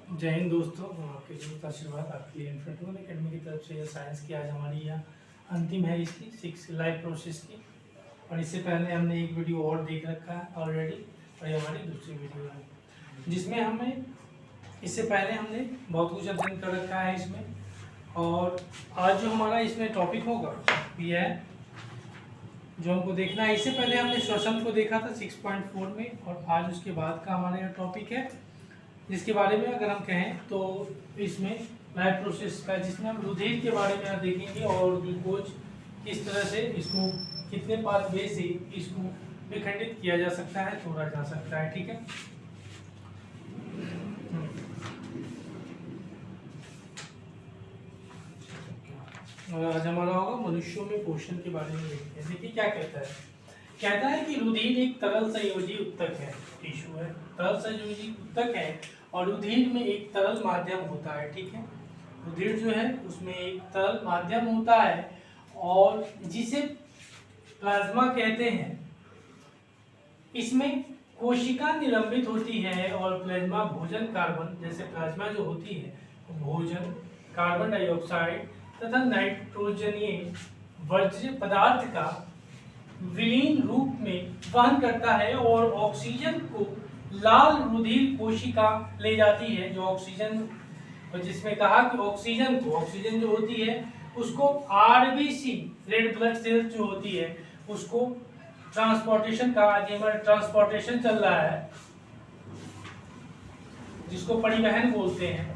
जय हिंद दोस्तों, आपके दोस्त आशीर्वाद आपके लिए इन्फिनिटी अकेडमी की तरफ से यह साइंस की आज हमारी यह अंतिम है इसकी 6 लाइव प्रोसेस की। और इससे पहले हमने एक वीडियो और देख रखा है ऑलरेडी, और ये हमारी दूसरी वीडियो है जिसमें हमें इससे पहले हमने बहुत कुछ अध्ययन कर रखा है इसमें। और आज जो हमारा इसमें टॉपिक होगा यह है जो हमको देखना है। इससे पहले हमने श्वसन को देखा था 6.4 में, और आज उसके बाद का हमारा यह टॉपिक है जिसके बारे में अगर हम कहें तो इसमें लाइव प्रोसेस का, जिसमें हम रुधिर के बारे में देखेंगे और ग्लूकोज किस तरह से इसको कितने पाथवे से इसको विखंडित किया जा सकता है, तोड़ा जा सकता है। ठीक है, आज हमारा होगा मनुष्यों में पोषण के बारे में देखते हैं। देखिए क्या कहता है कि रुधिर एक तरल संयोजी उत्तक है, टिश्यू है, तरल संयोजी उत्तक है, और रुधिर में एक तरल माध्यम होता है। ठीक है, रुधिर जो है उसमें एक तरल माध्यम होता है और जिसे प्लाज्मा कहते हैं। इसमें कोशिका निलंबित होती है और प्लाज्मा भोजन कार्बन, जैसे प्लाज्मा जो होती है भोजन, कार्बन डाइऑक्साइड तथा नाइट्रोजनीय वर्ज्य पदार्थ का विलीन रूप में वहन करता है और ऑक्सीजन को लाल रुधिर कोशिका ले जाती है। जो ऑक्सीजन, और जिसमें कहा कि ऑक्सीजन जो होती है उसको आरबीसी, रेड ब्लड सेल्स जो होती है उसको ट्रांसपोर्टेशन का, आज हमारा ट्रांसपोर्टेशन चल रहा है जिसको परिवहन बोलते हैं,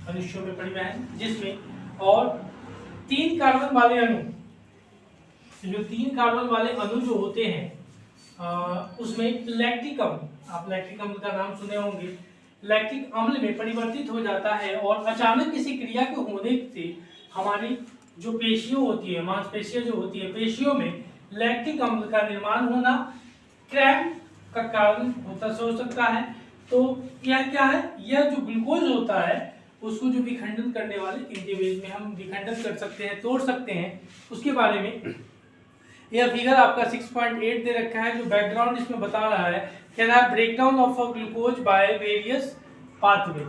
मनुष्यों में परिवहन, जिसमें और 3 कार्बन वाले अणु, जो 3 कार्बन वाले अणु जो होते हैं उसमें लैक्टिक अम्ल, आप लैक्टिक अम्ल का नाम सुने होंगे, लैक्टिक अम्ल में परिवर्तित हो जाता है और अचानक किसी क्रिया के होने से हमारी जो पेशियां होती है, मांसपेशियां जो होती है, पेशियों में लैक्टिक अम्ल का निर्माण होना क्रैम्प का कारण होता हो सकता है। तो यह क्या है, यह जो ग्लूकोज होता है उसको जो विखंडन करने वाले इंटीवेज में हम विखंडन कर सकते हैं, तोड़ सकते हैं, उसके बारे में यह फिगर आपका 6.8 दे रखा है। जो बैकग्राउंड इसमें बता रहा है, कह रहा है breakdown of a glucose by various pathway.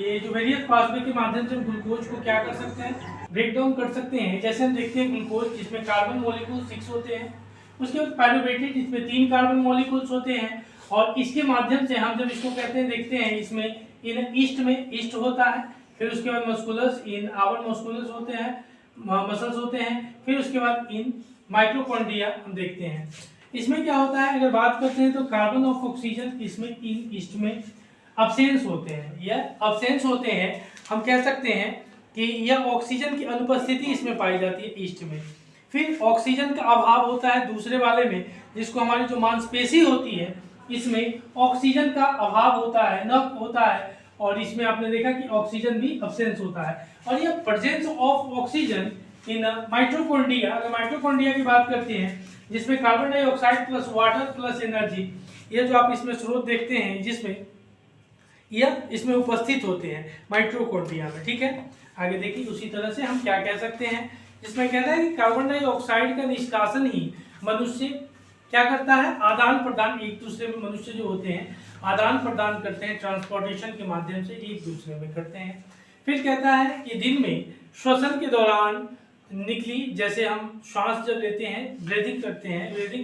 ये जो वेरियस पाथवे के माध्यम से ग्लूकोज को क्या कर सकते हैं, ब्रेक डाउन कर सकते हैं। जैसे हम देखते हैं ग्लूकोज जिसमें कार्बन मॉलिक्यूल 6 होते हैं, उसके बाद पायरुवेट जिसमें 3 कार्बन मॉलिक्यूल्स होते हैं, और इसके माध्यम से हम जब इसको कहते हैं, देखते हैं इसमें इन ईस्ट में ईस्ट होता है, फिर उसके बाद मस्कुलस, इन आवर मस्कुलस होते हैं, मसल्स होते हैं, फिर उसके बाद इन माइटोकॉन्ड्रिया हम देखते हैं। इसमें क्या होता है, अगर बात करते हैं तो कार्बन ऑफ ऑक्सीजन इसमें इन ईस्ट में अब्सेंस होते हैं, यह अब्सेंस होते हैं। हम कह सकते हैं कि यह ऑक्सीजन की अनुपस्थिति इसमें पाई जाती है ईस्ट में। फिर ऑक्सीजन का अभाव होता है दूसरे वाले में, जिसको हमारी जो मांसपेशी होती है इसमें ऑक्सीजन का अभाव होता है, न होता है, और इसमें आपने देखा कि ऑक्सीजन भी अब्सेंस होता है। और यह presence of oxygen in mitochondria, अगर माइटोकॉन्ड्रिया की बात करते हैं जिसमें carbon dioxide plus water plus energy, ये जो आप इसमें स्रोत देखते हैं जिसमें यह इसमें उपस्थित होते हैं माइटोकॉन्ड्रिया में। ठीक है, आगे देखिए उसी तरह से हम क्या कह सकते हैं, जिसमें कहता है कि कार्बन डाइऑक्साइड का निष्कासन ही मनुष्य क्या करता है, आदान प्रदान, एक दूसरे में मनुष्य जो होते हैं आदान प्रदान करते हैं, ट्रांसपोर्टेशन के माध्यम से एक दूसरे में करते हैं। फिर कहता है कि दिन में श्वसन के दौरान निकली, जैसे हम श्वास जब लेते हैं, ब्रीदिंग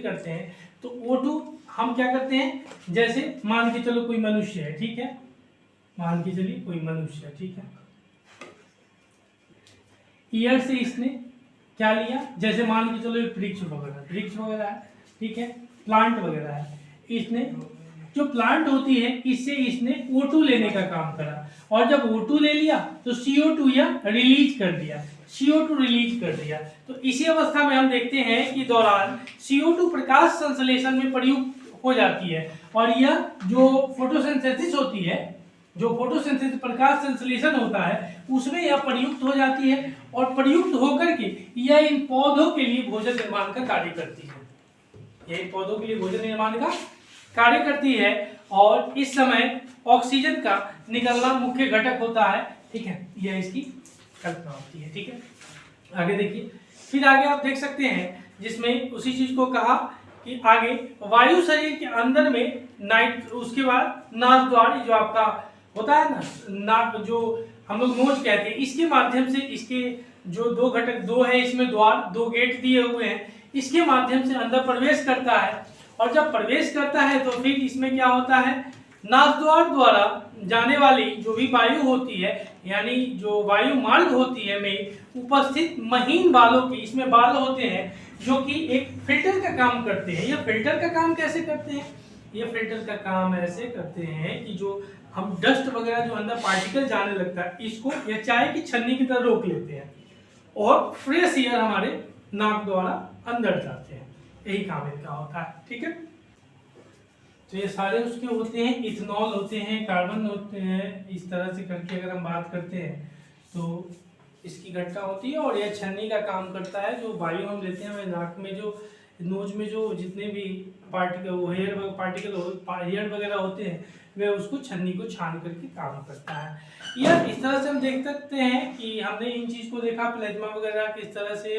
करते हैं तो O2 हम क्या करते हैं, जैसे मान के चलो कोई मनुष्य है, ठीक है, मान के चलिए कोई मनुष्य है, ठीक है, ईयर से इसने क्या लिया, जैसे मान के चलो वृक्ष वगैरह है, ठीक है, प्लांट वगैरह है, इसने जो प्लांट होती है इससे इसने O2 लेने का काम करा, और जब O2 ले लिया तो CO2 या रिलीज कर दिया, CO2 रिलीज कर दिया। तो इसी अवस्था में हम देखते हैं कि दौरान CO2 प्रकाश संश्लेषण में प्रयुक्त हो जाती है, और यह जो फोटोसिंथेसिस होती है, जो फोटोसिंथेसिस प्रकाश संश्लेषण होता है उसमें यह प्रयुक्त हो जाती है, और प्रयुक्त होकर के यह इन पौधों के लिए भोजन निर्माण का कार्य करती है, यह इन पौधों के लिए भोजन निर्माण का कार्य करती है। और इस समय ऑक्सीजन का निकलना मुख्य घटक होता है, ठीक है, यह इसकी कल्पना होती है। ठीक है, आगे देखिए, फिर आगे आप देख सकते हैं जिसमें उसी चीज को कहा कि आगे वायु शरीर के अंदर में नाइट, उसके बाद नास द्वार जो आपका होता है ना, नाक जो हम लोग नोज कहते हैं, इसके माध्यम से, इसके जो दो घटक दो है, इसमें द्वार दो गेट दिए हुए हैं, इसके माध्यम से अंदर प्रवेश करता है। और जब प्रवेश करता है तो फिर इसमें क्या होता है, नाक द्वार द्वारा जाने वाली जो भी वायु होती है, यानी जो वायु मार्ग होती है में उपस्थित महीन बालों की, इसमें बाल होते हैं जो कि एक फिल्टर का काम करते हैं। ये फिल्टर का काम कैसे करते हैं, ये फिल्टर का काम ऐसे करते हैं कि जो हम डस्ट वगैरह जो अंदर पार्टिकल जाने लगता है, इसको ये चाय की छन्नी की तरह रोक लेते हैं और फ्रेश एयर हमारे नाक द्वारा अंदर जाते हैं। यही काम इनका होता है, ठीक है। तो ये सारे उसके होते हैं, इथेनॉल होते हैं, कार्बन होते हैं, इस तरह से करके अगर हम बात करते हैं तो इसकी घटना होती है। और यह छन्नी का काम करता है, जो वायु हम लेते हैं हमारे नाक में, जो नोज में जो जितने भी पार्टिकल हेयर वगैरह होते हैं, वे उसको छन्नी को छान करके काम करता है। यह इस तरह से हम देख सकते हैं कि हमने इन चीज़ को देखा, प्लाज्मा वगैरह किस तरह से,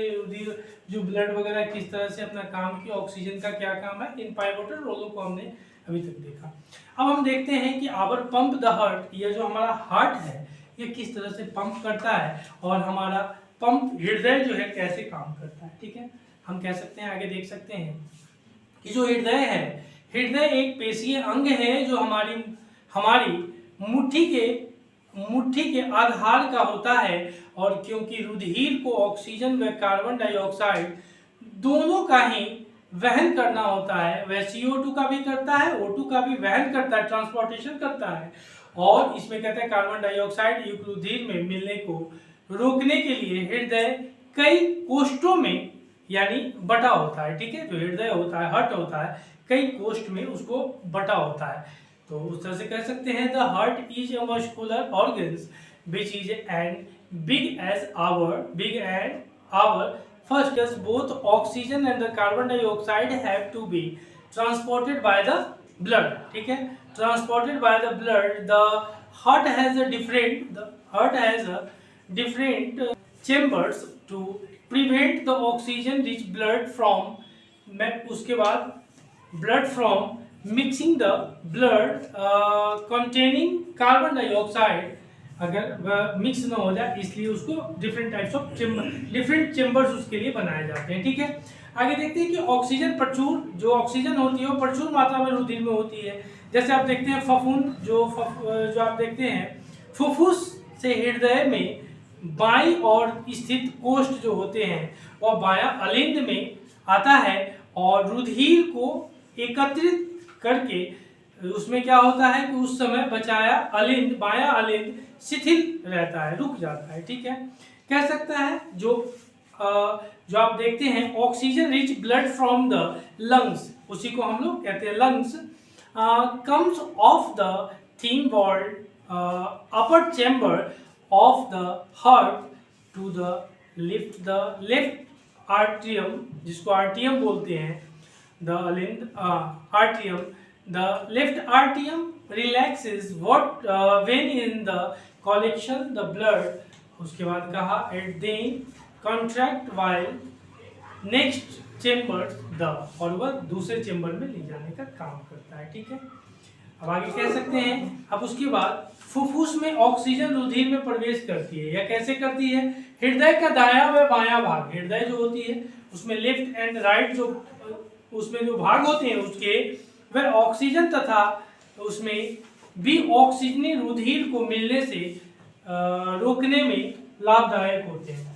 जो ब्लड वगैरह किस तरह से अपना काम किया, ऑक्सीजन का क्या काम है, इन पाइवोटल रोलों को हमने अभी तक देखा। अब हम देखते हैं कि आवर पंप द हार्ट, यह जो हमारा हार्ट है ये किस तरह से पंप करता है और हमारा पंप हृदय जो है कैसे काम करता है, ठीक है। हम कह सकते हैं, आगे देख सकते हैं कि जो हृदय है, हृदय एक पेशीय अंग है जो हमारी मुट्ठी के आधार का होता है। और क्योंकि रुधिर को ऑक्सीजन व कार्बन डाइऑक्साइड दोनों का ही वहन करना होता है, वह CO2 का भी करता है, O2 का भी वहन करता है, ट्रांसपोर्टेशन करता है। और इसमें कहते हैं कार्बन डाइऑक्साइड युक्त रुधिर में मिलने को रोकने के लिए हृदय कई कोष्ठों में यानी बटा होता है, ठीक है। जो हृदय होता है, हार्ट होता है, कई कोष्ठ में उसको बटा होता है। तो उस तरह से कह सकते हैं, the heart is a muscular organs which is and big and our first as both oxygen and the carbon dioxide have to be transported by the blood, ठीक है, transported by the blood. The heart has a different chambers to prevent the oxygen rich blood from उसके बाद blood from mixing the blood containing carbon dioxide, अगर वह mix ना हो जाए, इसलिए उसको डिफरेंट चेम्बर्स उसके लिए बनाए जाते हैं, ठीक है। आगे देखते हैं कि ऑक्सीजन जो ऑक्सीजन होती है वो प्रचुर मात्रा में रुधिर में होती है। जैसे आप देखते हैं फफूंद जो आप देखते हैं, फुफ्फुस से हृदय में बाईं ओर स्थित कोष्ठ जो होते हैं वह बायां अलिंद में आता है और रुधिर को एकत्रित करके उसमें क्या होता है कि उस समय बायां अलिंद शिथिल रहता है, रुक जाता है, ठीक है। कह सकता है जो आप देखते हैं oxygen rich blood from the lungs, उसी को हम लोग कहते हैं lungs, comes of the thin walled upper chamber of the heart to the left आर्टियम, जिसको आर्टियम बोलते हैं, आर्टियम. The left atrium relaxes when in the collection the blood, उसके बाद कहा at then contract while next chamber the, और वह दूसरे चेंबर में ले जाने का काम करता है, ठीक है। अब आगे कह सकते हैं, अब उसके बाद फुफ्फुस में ऑक्सीजन रुधिर में प्रवेश करती है, या कैसे करती है, हृदय का दायां व बायां भाग, हृदय जो होती है उसमें लेफ्ट एंड राइट जो उसमें जो भाग होते हैं उसके, वह ऑक्सीजन तथा उसमें भी ऑक्सीजनी रुधिर को मिलने से रोकने में लाभदायक होते हैं।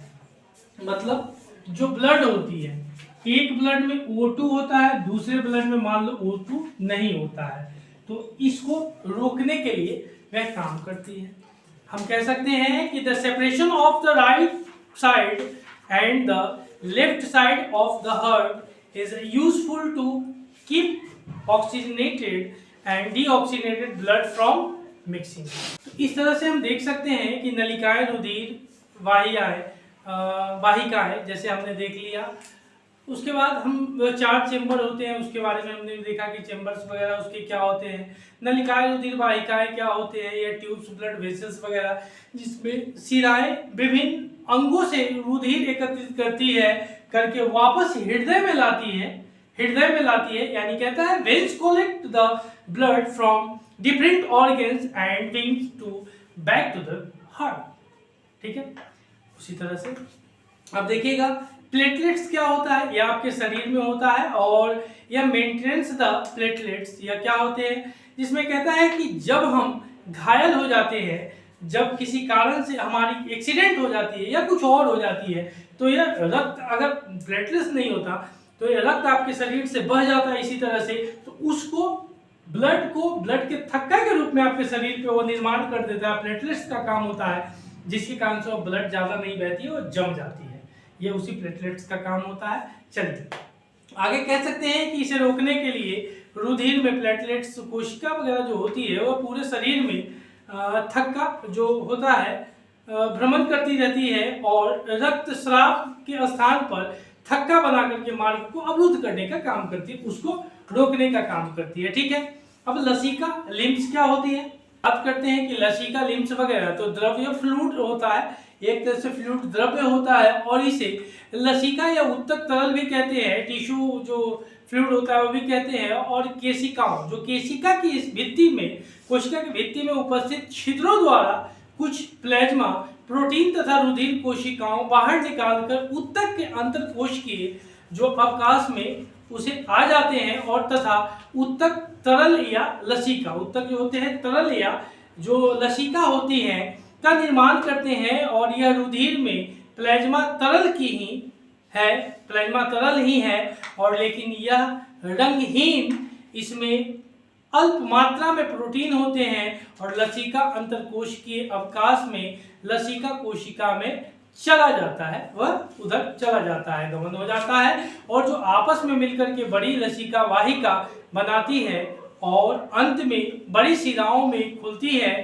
मतलब जो ब्लड होती है, एक ब्लड में O2 होता है, दूसरे ब्लड में मान लो O2 नहीं होता है, तो इसको रोकने के लिए वह काम करती है। हम कह सकते हैं कि the separation of the right side and the left side of the heart is useful to keep oxygenated and deoxygenated blood from mixing. तो इस तरह से हम देख सकते हैं कि नलिकाएं, रुधिर वाहिकाएं जैसे हमने देख लिया। उसके बाद हम 4 चेंबर होते हैं, उसके बारे में हमने देखा कि चेंबर्स वगैरह उसके क्या होते हैं। नलिकाएं, रुधिर वाहिकाएं क्या होते हैं, ये ट्यूब्स, ब्लड वेसल्स वगैरह, जिसमें शिराएं विभिन्न अंगों से रुधिर एकत्रित करके वापस हृदय में लाती है, यानी कहता है veins collect the blood from different organs and wings to back to the heart. ठीक है, उसी तरह से अब देखिएगा प्लेटलेट्स क्या होता है, यह आपके शरीर में होता है और यह मेंटेनेंस द प्लेटलेट्स, यह क्या होते हैं, जिसमें कहता है कि जब हम घायल हो जाते हैं, जब किसी कारण से हमारी एक्सीडेंट हो जाती है या कुछ और हो जाती है, तो यह रक्त, अगर प्लेटलेट्स नहीं होता तो यह रक्त आपके शरीर से बह जाता है इसी तरह से, तो उसको ब्लड के थक्का के रूप में आपके शरीर पे वो निर्माण कर देता है। प्लेटलेट्स का काम होता है, जिसके कारण से वो ब्लड ज़्यादा नहीं बहती है, वो जम जाती है, ये उसी प्लेटलेट्स का काम होता है। चलिए आगे कह सकते हैं कि इसे रोकने के लिए रुधिर में प्लेटलेट्स कोशिका वगैरह जो होती है, वो पूरे शरीर में थक्का जो होता है भ्रमण करती रहती है और रक्त स्राव के स्थान पर थक्का बना करके मार्ग को अवरुद्ध करने का काम करती है, उसको रोकने का काम करती है। ठीक है, अब लसिका लिम्स क्या होती है, बात करते हैं कि लसिका लिम्स वगैरह तो द्रव्य फ्लूइड होता है, एक तरह से फ्लूइड द्रव्य होता है और इसे लसिका या उत्तक तरल भी कहते हैं, टिश्यू जो फ्लूइड होता है वो भी कहते हैं। और केशिकाओं, जो केशिका की इस भित्ति में, कोशिका की भित्ति में उपस्थित छिद्रों द्वारा कुछ प्लाज्मा प्रोटीन तथा रुधिर कोशिकाओं बाहर निकालकर उत्तक के अंतर्कोशिकीय जो अवकाश में उसे आ जाते हैं और तथा उत्तक तरल या लसिका, उत्तक जो होते हैं तरल या जो लसिका होती है का निर्माण करते हैं। और यह रुधिर में प्लाज्मा तरल की ही है, प्लाज्मा तरल ही है, और लेकिन यह रंगहीन, इसमें अल्प मात्रा में प्रोटीन होते हैं और लसिका अंतरकोशिकीय अवकाश में लसिका कोशिका में चला जाता है, वह उधर चला जाता है, गमन हो जाता है, और जो आपस में मिलकर के बड़ी लसिका वाहिका बनाती है और अंत में बड़ी शिराओं में खुलती है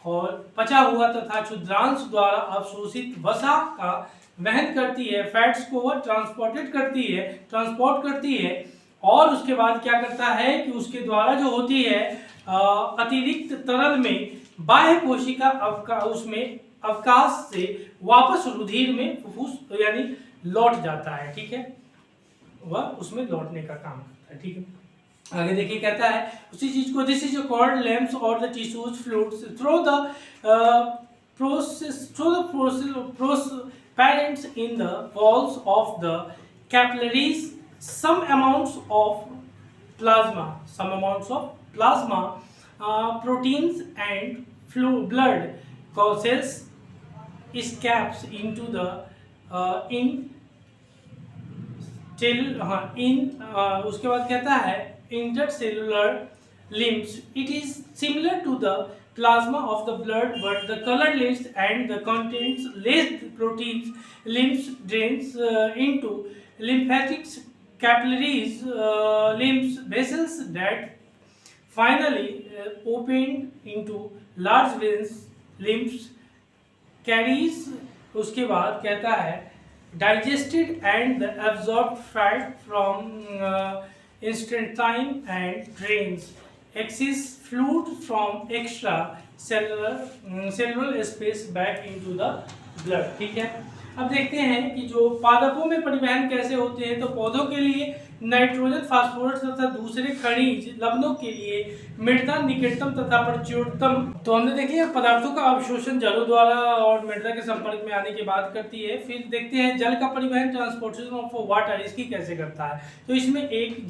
और पचा हुआ तथा क्षुद्रांश द्वारा अवशोषित वसा का वहन करती है, फैट्स को वह ट्रांसपोर्ट करती है और उसके बाद क्या करता है कि उसके द्वारा जो होती है अतिरिक्त तरल में बाह्य कोशिका उसमें अवकाश से वापस रुधिर में फुफ्फुस यानी लौट जाता है। ठीक है, वह उसमें लौटने का काम करता है। ठीक है, आगे देखिए कहता है उसी चीज को, दिस इज कॉल्ड लैम्प्स और the tissues fluids through the process parents in the walls of the capillaries some amounts of plasma proteins and blood causes escapes into the उसके बाद कहता है intercellular limbs. It is similar to the plasma of the blood, but the colorless and the contents less proteins. Limbs drains into lymphatic capillaries, lymph vessels that finally open into large veins. Lymph carries, उसके बाद कहता है digested and the absorbed fat from intestine and drains excess fluid from extra cellular space back into the blood. ठीक है, अब देखते हैं कि जो पादपों में परिवहन कैसे होते हैं। तो पौधों के लिए नाइट्रोजन, फास्फोरस तथा दूसरे खनिज लवणों के लिए मृदा निकटतम तथा प्रचुरतम। तो हमने देखिए पदार्थों का अवशोषण जलों द्वारा और मृदा के संपर्क में आने की बात करती है। फिर देखते हैं जल का परिवहन, ट्रांसपोर्टेशन ऑफ वाटर, इसकी कैसे करता है। तो इसमें एक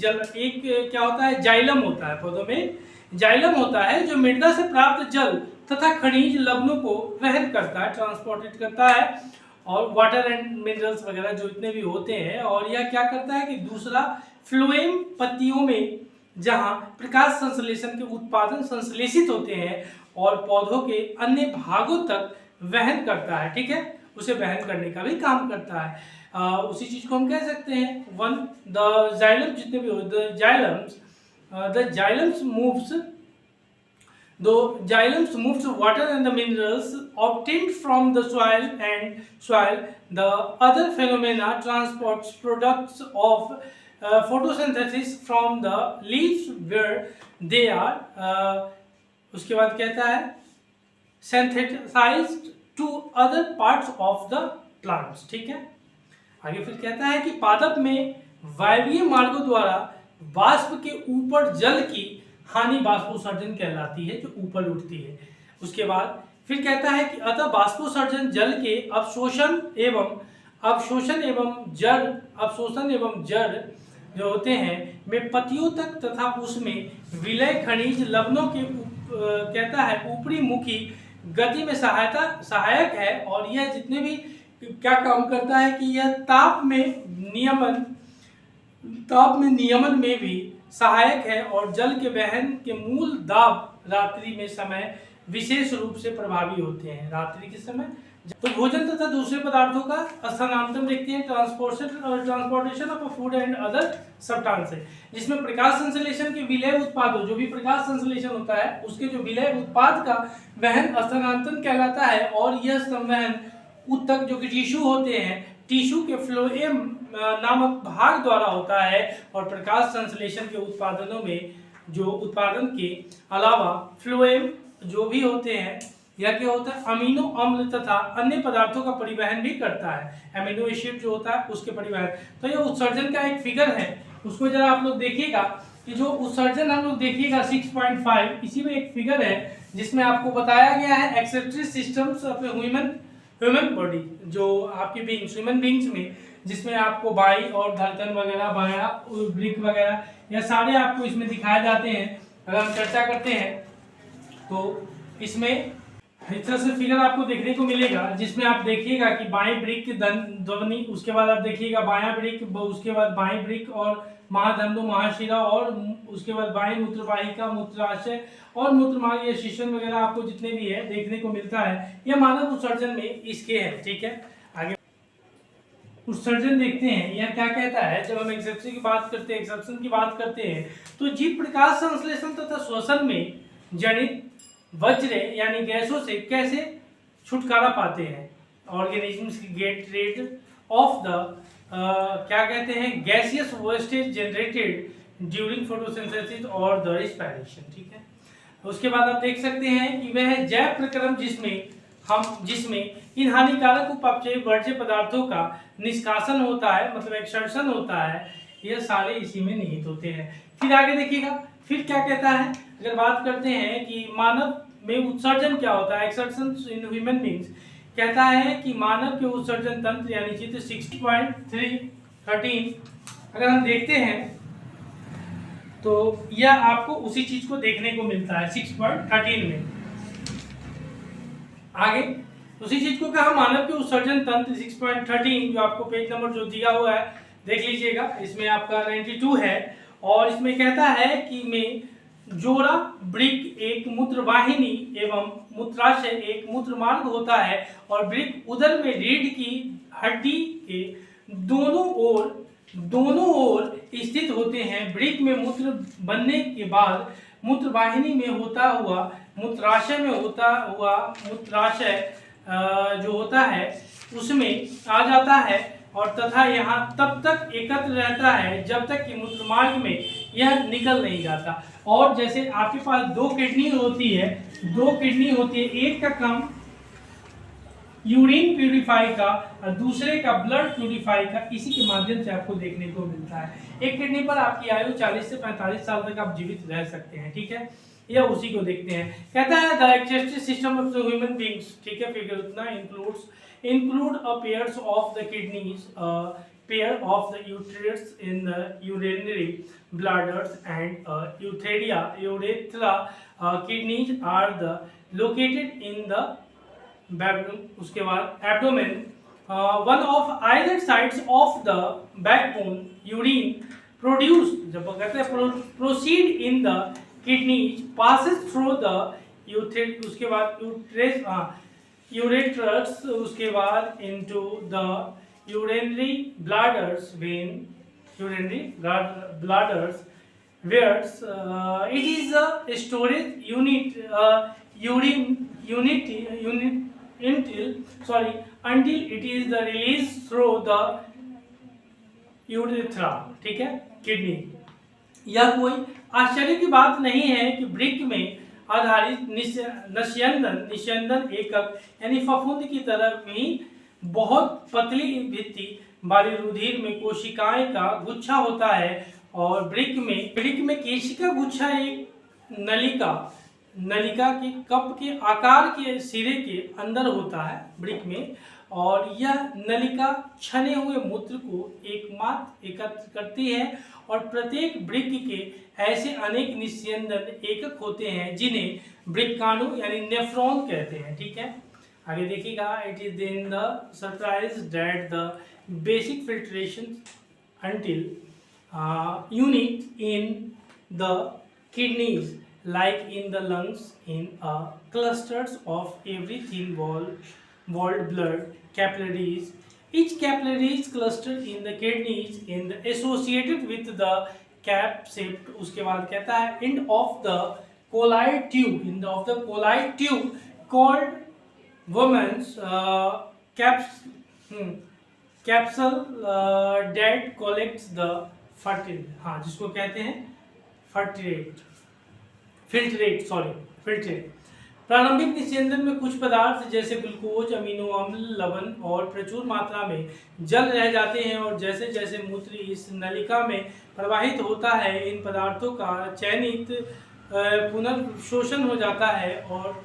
क्या होता है, जाइलम होता है, पौधों में जाइलम होता है जो मृदा से प्राप्त जल तथा खनिज लवणों को वहन करता है, ट्रांसपोर्टेट करता है, और वाटर एंड मिनरल्स वगैरह जो इतने भी होते हैं। और यह क्या करता है कि दूसरा फ्लोएम पत्तियों में जहां प्रकाश संश्लेषण के उत्पादन संश्लेषित होते हैं और पौधों के अन्य भागों तक वहन करता है। ठीक है, उसे वहन करने का भी काम करता है। उसी चीज को हम कह सकते हैं द जाइलम, जितने भी the xylems moves The xylem moves water and the minerals obtained from the soil. The other phenomena transports products of photosynthesis from the leaves where they are उसके बाद कहता है synthesized to other parts of the plants. ठीक है, आगे फिर कहता है कि पादप में वायवीय मार्गों द्वारा वाष्प के ऊपर जल की हानि बाष्पोत्सर्जन कहलाती है, जो ऊपर उठती है। उसके बाद फिर कहता है कि अतः बाष्पोत्सर्जन जल के अवशोषण एवं जड़ जो होते हैं में पतियों तक तथा उसमें विलय खनिज लवणों के कहता है ऊपरी मुखी गति में सहायक है। और यह जितने भी क्या काम करता है कि यह ताप में नियमन में भी सहायक है और जल के वहन के मूल दाब रात्रि में समय विशेष रूप से प्रभावी होते हैं। रात्रि के समय तो भोजन तथा दूसरे पदार्थों का स्थानांतरण देखते हैं, transportation of food and other substances, जिसमें प्रकाश संश्लेषण के विलय उत्पादों, जो भी प्रकाश संश्लेषण होता है उसके जो विलय उत्पाद का वहन स्थानांतरण कहलाता है। और यह संवहन उत्तक जो कि टिश्यू होते हैं, टिश्यू के फ्लोएम नामक भाग द्वारा होता है। और प्रकाश संश्लेषण के उत्पादनों में जो उत्पादन के अलावा फ्लोएम जो भी होते हैं या क्या होता है अमीनो अम्ल तथा अन्य पदार्थों का परिवहन भी करता है, अमीनो एसिड जो होता है उसके परिवहन। तो ये उत्सर्जन का एक फिगर है, उसको जरा आप लोग देखिएगा कि जो उत्सर्जन हम लोग देखिएगा 6.5, इसी में एक फिगर है जिसमें आपको बताया गया है एक्सेप्टरी सिस्टम्स ऑफ ह्यूमन बॉडी, जो आपकी बींग्स ह्यूमन बींग्स में, जिसमें आपको बाई और धड़कन वगैरह बाया ब्रिक वगैरह या सारे आपको इसमें दिखाए जाते हैं। अगर हम चर्चा करते हैं तो इसमें इस तरह से फिगर आपको देखने को मिलेगा, जिसमें आप देखिएगा कि बाएं ब्रिक ध्वनि, उसके बाद आप देखिएगा बायां ब्रिक, उसके बाद बाएं ब्रिक और महाधमनी महाशिरा, और उसके बाद बाएं मूत्रवाहिका मूत्राशय और मूत्रमार्ग या शिशन वगैरह आपको जितने भी है देखने को मिलता है। यह मानव उत्सर्जन में इसके है। ठीक है, आगे उत्सर्जन देखते हैं यह क्या कहता है। जब हम एक्सेप्शन की बात करते हैं तो जीव प्रकाश संश्लेषण तथा श्वसन में जनित वज्र यानी गैसों से कैसे छुटकारा पाते हैं। Organisms get rid of the क्या कहते हैं gaseous wastage generated during photosynthesis और द रेस्पिरेशन। ठीक है, उसके बाद आप देख सकते हैं कि वह जैव प्रक्रम जिसमें इन हानिकारक उपापचय वर्ज्य पदार्थों का निष्कासन होता है, मतलब एक्सर्शन होता है, यह सारे इसी में निहित होते हैं। फिर आगे देखिएगा फिर क्या कहता है। अगर बात करते हैं कि मानव में उत्सर्जन क्या होता है, एक्सर्शन इन ह्यूमन बींग्स, कहता है कि मानव के उत्सर्जन तंत्र यानी चित्र 6.13 अगर हम देखते हैं तो यह आपको उसी चीज को देखने को मिलता है 6.13 में। आगे उसी चीज को कहा मानव के उत्सर्जन तंत्र 6.13, जो आपको पेज नंबर जो दिया हुआ है देख लीजिएगा, इसमें आपका 92 है। और इसमें कहता है कि में जोड़ा ब्रिक एक मूत्रवाहिनी एवं मूत्राशय एक मूत्रमार्ग होता है, और ब्रिक उदर में रीढ़ की हड्डी के दोनों ओर स्थित होते हैं। ब्रिक में मूत्र बनने के बाद मूत्रवाहिनी में होता हुआ मूत्राशय जो होता है उसमें आ जाता है, और तथा यहाँ तब तक एकत्र रहता है जब तक कि मूत्रमार्ग में यह निकल नहीं जाता। और जैसे आपके पास दो किडनी होती है, एक का काम यूरिन प्यूरिफाई का और दूसरे का ब्लड प्यूरिफाई का, इसी के माध्यम से आपको देखने को मिलता है। एक किडनी पर आपकी आयु 40 से 45 साल तक आप जीवित रह सकते हैं। ठीक है, यह उसी को देखते हैं। कहता है digestive system of the human beings, ठीक है, फिगर उतना include a pairs of the kidneys, pair of the ureters in the urinary bladders and urethra. Kidneys are located in the उसके बाद abdomen, one of either sides of the backbone. Urine produced जब कहते हैं proceed in the kidneys, passes through the उसके बाद ureters, उसके बाद into the urinary bladders where it is a storage unit until it is the release through the urethra। ठीक है, kidney. यह कोई आश्चर्य की बात नहीं है कि ब्रिक में आधारित निस्यंदन एकक यानी फफूंद की तरह ही बहुत पतली भित्ति वाली रुधिर में कोशिकाएं का गुच्छा होता है। और ब्रिक में केशिका गुच्छा एक नलिका नलिका के कप के आकार के सिरे के अंदर होता है ब्रिक में, और यह नलिका छने हुए मूत्र को एकमात्र एकत्र करती है, और प्रत्येक ब्रिक के ऐसे अनेक निस्यंदन एकक होते हैं जिन्हें ब्रिकाणु यानी नेफ्रॉन कहते हैं। ठीक है, आगे देखिएगा। It is then the surprise that the basic filtration until unit in the kidneys like in the lungs in clusters of every thin walled blood capillaries. Each capillary is clustered in the kidneys in the associated with the capsule. उसके बाद कहता है end of the colloid tube, end of the colloid tube called women's capsule that collects the fertile, हाँ जिसको कहते हैं filtrate. प्रारंभिक निस्यंदन में कुछ पदार्थ जैसे ग्लूकोज, अमीनो अम्ल, लवण और प्रचुर मात्रा में जल रह जाते हैं, और जैसे जैसे मूत्र इस नलिका में प्रवाहित होता है इन पदार्थों का चयनित पुनर्शोषण हो जाता है, और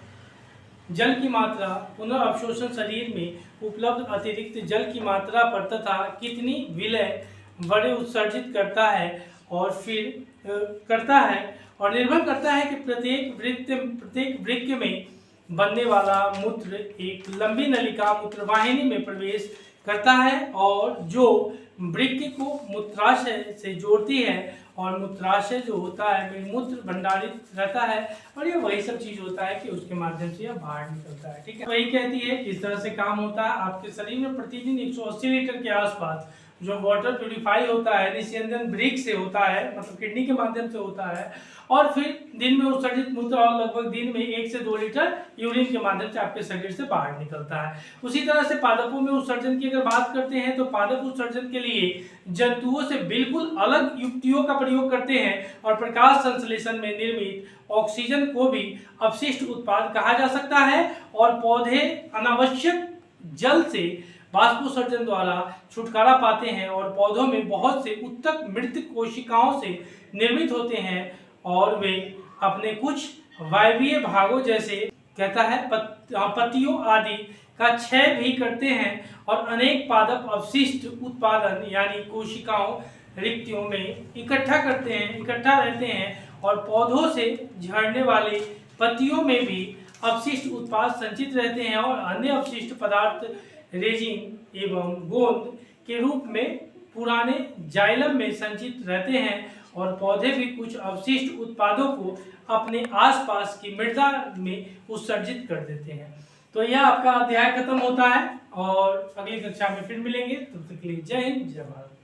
जल की मात्रा पुनर्अवशोषण शरीर में उपलब्ध अतिरिक्त जल की मात्रा पर तथा कितनी विलय बड़े उत्सर्जित करता है और फिर करता है और निर्भर करता है कि प्रत्येक वृक्क में बनने वाला मूत्र एक लंबी नलिका मूत्रवाहिनी में प्रवेश करता है, और जो वृक्क को मूत्राशय से जोड़ती है, और मूत्राशय जो होता है मूत्र भंडारित रहता है, और ये वही सब चीज होता है कि उसके माध्यम से यह बाहर निकलता है। ठीक है, वही कहती है किस तरह से काम होता है। आपके शरीर में प्रतिदिन 180 लीटर के आसपास जो वाटर प्यूरिफाई होता है निस्यंदन ब्रिक से होता है, मतलब किडनी के माध्यम से होता है, और फिर दिन में उत्सर्जित मूत्र और लगभग दिन में 1 से 2 लीटर यूरिन के माध्यम से आपके शरीर से बाहर निकलता है। उसी तरह से पादपों में उत्सर्जन की अगर बात करते हैं तो पादप उत्सर्जन के लिए जंतुओं से बिल्कुल अलग युक्तियों का प्रयोग करते हैं, और प्रकाश संश्लेषण में निर्मित ऑक्सीजन को भी अपशिष्ट उत्पाद कहा जा सकता है, और पौधे अनावश्यक जल से बाष्पोत्सर्जन द्वारा छुटकारा पाते हैं, और पौधों में बहुत से उत्तक मृत कोशिकाओं से निर्मित होते हैं, और वे अपने कुछ वायवीय भागों जैसे कहता है पत्तियों आदि का क्षय भी करते हैं, और अनेक पादप अपशिष्ट उत्पादन यानी कोशिकाओं रिक्तियों में इकट्ठा रहते हैं, और पौधों से झड़ने वाली पत्तियों में भी अपशिष्ट उत्पाद संचित रहते हैं, और अन्य अपशिष्ट पदार्थ रेजिन एवं गोंद के रूप में पुराने जाइलम में संचित रहते हैं, और पौधे भी कुछ अवशिष्ट उत्पादों को अपने आसपास की मृदा में उत्सर्जित कर देते हैं। तो यह आपका अध्याय खत्म होता है, और अगली कक्षा में फिर मिलेंगे। तब तक के लिए जय हिंद, जय भारत।